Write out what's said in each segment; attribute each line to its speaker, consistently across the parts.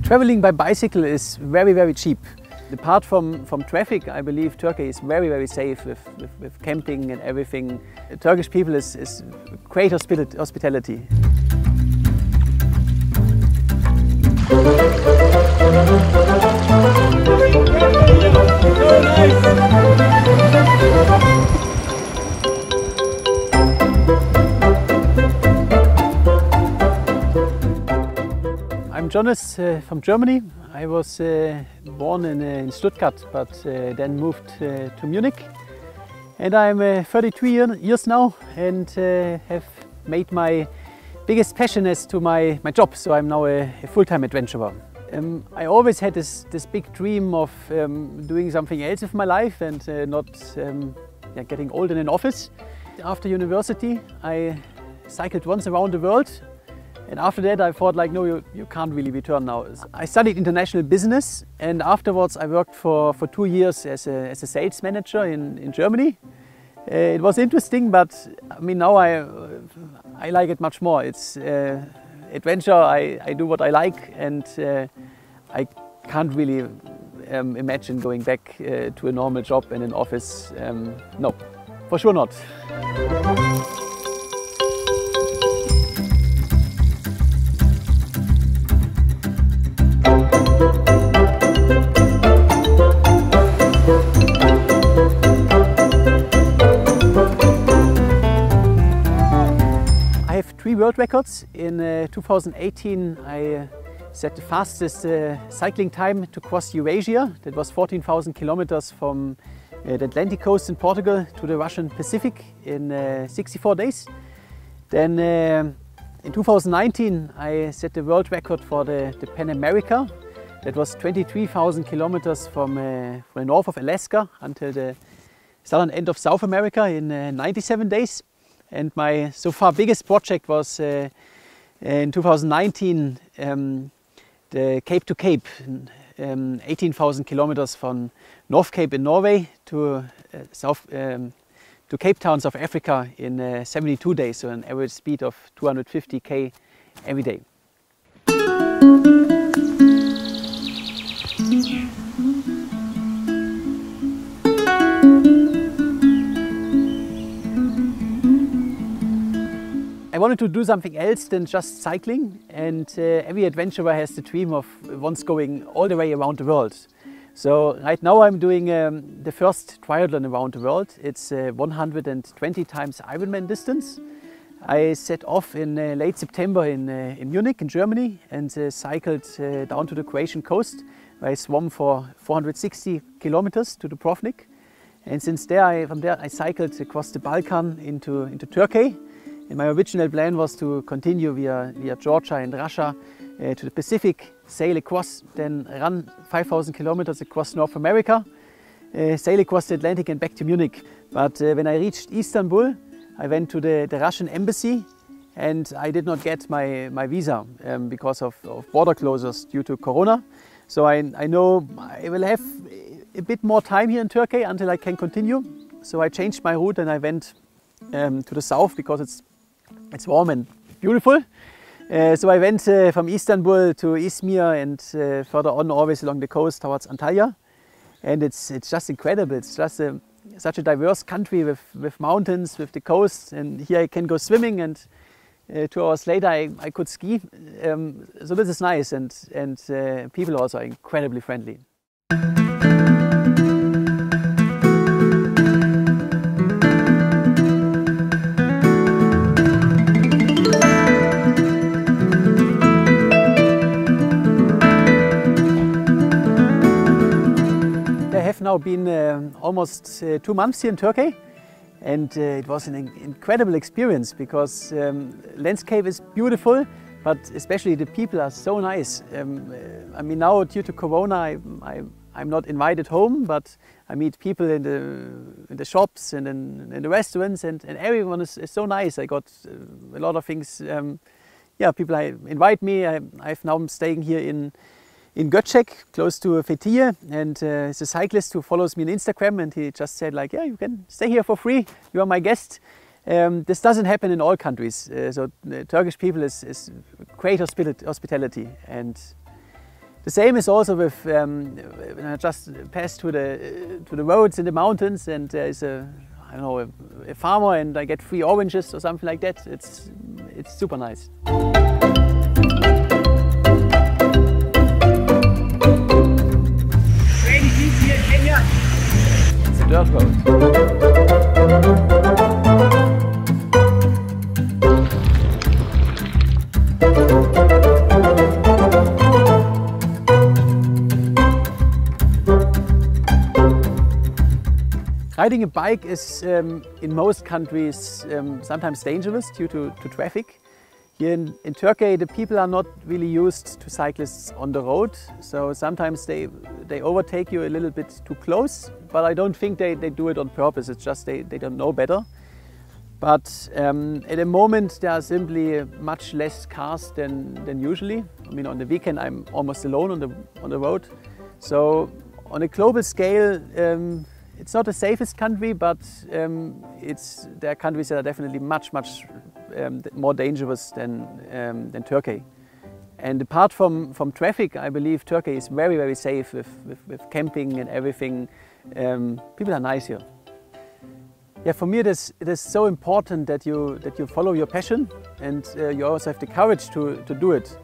Speaker 1: Traveling by bicycle is very, very cheap. Apart from traffic, I believe Turkey is very, very safe with camping and everything. The Turkish people is great hospitality. I'm Jonas from Germany. I was born in Stuttgart, but then moved to Munich. And I'm 33 years now and have made my biggest passion as to my job. So I'm now a full-time adventurer. I always had this big dream of doing something else with my life and not getting old in an office. After university, I cycled once around the world. And after that I thought like, no, you can't really return now. I studied international business and afterwards I worked for 2 years as a sales manager in Germany. It was interesting, but I mean now I like it much more. It's adventure, I do what I like, and I can't really imagine going back to a normal job in an office. No, for sure not. I have 3 world records. In 2018 I set the fastest cycling time to cross Eurasia. That was 14,000 kilometers from the Atlantic coast in Portugal to the Russian Pacific in 64 days. Then in 2019 I set the world record for the Pan America. That was 23,000 kilometers from the north of Alaska until the southern end of South America in 97 days. And my so far biggest project was in 2019 the Cape to Cape, 18,000 kilometers from North Cape in Norway to Cape Town, South Africa in 72 days, so an average speed of 250 km every day. I wanted to do something else than just cycling, and every adventurer has the dream of once going all the way around the world. So right now I'm doing the first triathlon around the world. It's 120 times Ironman distance. I set off in late September in Munich in Germany and cycled down to the Croatian coast, where I swam for 460 kilometers to Dubrovnik. And since from there I cycled across the Balkan into Turkey. And my original plan was to continue via Georgia and Russia to the Pacific, sail across, then run 5,000 kilometers across North America, sail across the Atlantic and back to Munich. But when I reached Istanbul, I went to the Russian embassy and I did not get my visa because of border closures due to Corona. So I know I will have a bit more time here in Turkey until I can continue. So I changed my route and I went to the south because it's warm and beautiful. So I went from Istanbul to Izmir and further on always along the coast towards Antalya. And it's just incredible. It's just such a diverse country with mountains, with the coast. And here I can go swimming, and 2 hours later I could ski. So this is nice, and people also are incredibly friendly. I have now been almost 2 months here in Turkey, and it was an incredible experience because landscape is beautiful, but especially the people are so nice. I mean, now due to Corona I'm not invited home, but I meet people in the shops and in the restaurants, and everyone is so nice. I got a lot of things. People invite me. I'm staying here in Göcek, close to Fethiye, and it's a cyclist who follows me on Instagram, and he just said like, yeah, you can stay here for free, you are my guest. This doesn't happen in all countries, so the Turkish people is great hospitality, and The same is also with when I just pass to the roads in the mountains, and there is a farmer, and I get free oranges or something like that. It's super nice. Rainy season here in Kenya. It's a dirt road. Riding a bike is in most countries sometimes dangerous due to traffic. Here in Turkey, the people are not really used to cyclists on the road, so sometimes they overtake you a little bit too close, but I don't think they do it on purpose. It's just they don't know better. But at the moment there are simply much less cars than usually. I mean, on the weekend I'm almost alone on the road. So on a global scale, it's not the safest country, but there are countries that are definitely much more dangerous than Turkey. And apart from traffic, I believe Turkey is very safe with camping and everything. People are nice here. Yeah, for me it is so important that you follow your passion, and you also have the courage to do it.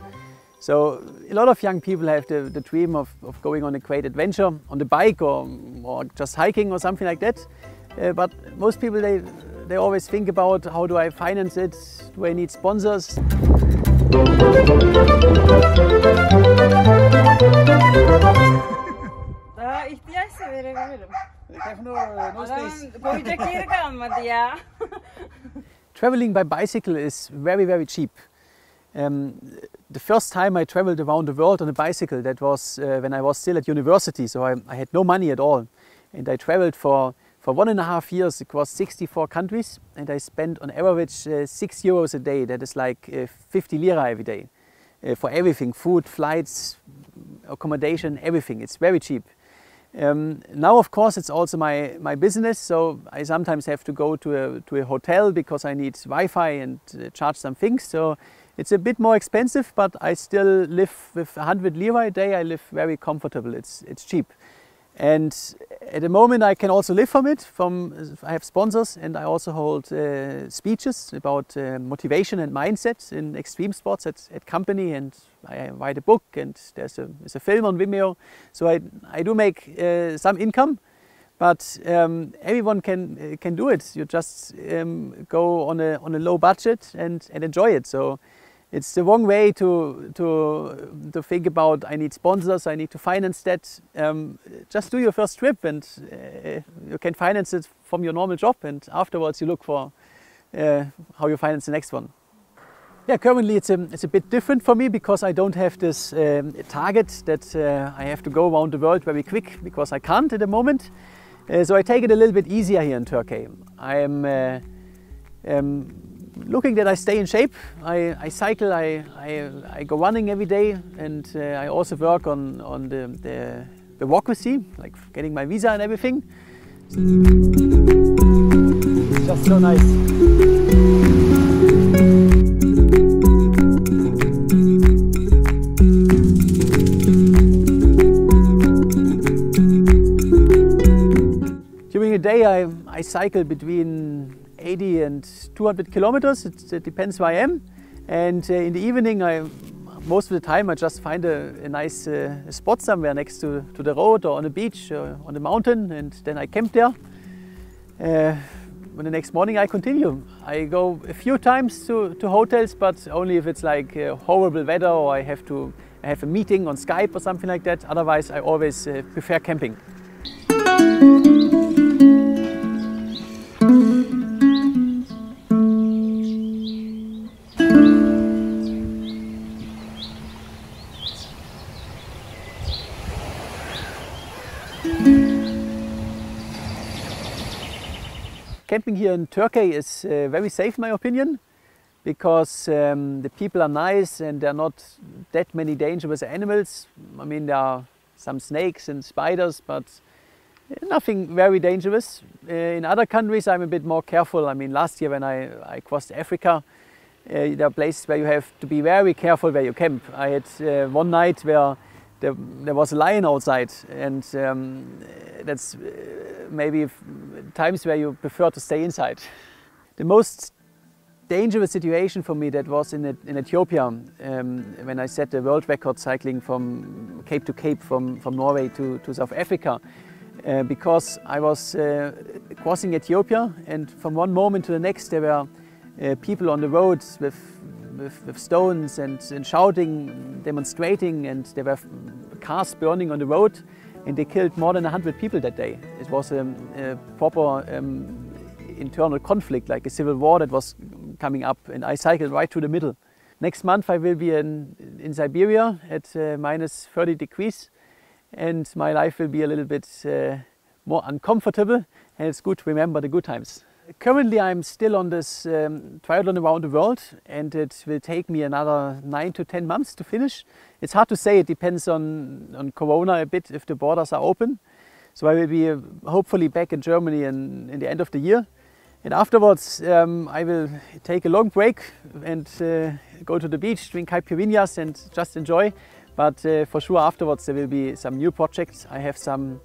Speaker 1: So a lot of young people have the dream of going on a great adventure on the bike or just hiking or something like that. But most people, they always think about, how do I finance it? Do I need sponsors?
Speaker 2: Daha ihtiyaçsa verebilirim.
Speaker 1: No space.
Speaker 2: Koyacak yeri kalmadı ya.
Speaker 1: Traveling by bicycle is very cheap. The first time I traveled around the world on a bicycle, that was when I was still at university, so I had no money at all. And I traveled for 1.5 years across 64 countries, and I spent on average 6 euros a day. That is like 50 lira every day for everything: food, flights, accommodation, everything. It's very cheap. Now of course it's also my business, so I sometimes have to go to a hotel because I need Wi-Fi and charge some things. So it's a bit more expensive, but I still live with 100 lira a day. I live very comfortable. It's cheap. And at the moment I can also live from it. I have sponsors, and I also hold speeches about motivation and mindset in extreme sports at company, and I write a book, and there's a film on Vimeo. So I do make some income, but everyone can do it. You just go on a low budget and enjoy it. So it's the wrong way to think about, I need sponsors, I need to finance that. Just do your first trip, and you can finance it from your normal job, and afterwards you look for how you finance the next one. Yeah, currently it's a bit different for me because I don't have this target that I have to go around the world very quick, because I can't at the moment. So I take it a little bit easier here in Turkey. I'm looking that I stay in shape. I cycle, I go running every day, and I also work on the bureaucracy, like getting my visa and everything. It's just so nice. During the day I cycle between 80 and 200 kilometers. It depends where I am. And in the evening, most of the time I just find a nice spot somewhere next to the road or on the beach or on the mountain, and then I camp there. When the next morning I continue. I go a few times to hotels, but only if it's like horrible weather or I have a meeting on Skype or something like that. Otherwise I always prefer camping. Camping here in Turkey is very safe, in my opinion, because the people are nice and there are not that many dangerous animals. I mean, there are some snakes and spiders, but nothing very dangerous. In other countries I'm a bit more careful. I mean, last year when I crossed Africa, there are places where you have to be very careful where you camp. I had one night where there was a lion outside, and that's maybe times where you prefer to stay inside. The most dangerous situation for me that was in Ethiopia when I set the world record cycling from cape to cape from Norway to South Africa, because I was crossing Ethiopia, and from one moment to the next there were people on the roads with stones and shouting, demonstrating, and there were cars burning on the road, and they killed more than 100 people that day. It was a proper internal conflict, like a civil war that was coming up, and I cycled right through the middle. Next month I will be in Siberia at minus 30 degrees, and my life will be a little bit more uncomfortable, and it's good to remember the good times. Currently I'm still on this triathlon around the world, and it will take me another 9 to 10 months to finish. It's hard to say, it depends on Corona a bit, if the borders are open. So I will be hopefully back in Germany in the end of the year. And afterwards I will take a long break and go to the beach, drink caipirinhas and just enjoy. But for sure afterwards there will be some new projects. I have some,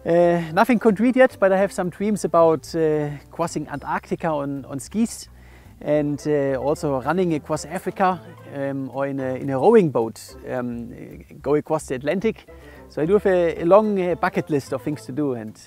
Speaker 1: nothing concrete yet, but I have some dreams about crossing Antarctica on skis, and also running across Africa or in a rowing boat, go across the Atlantic. So I do have a long bucket list of things to do. And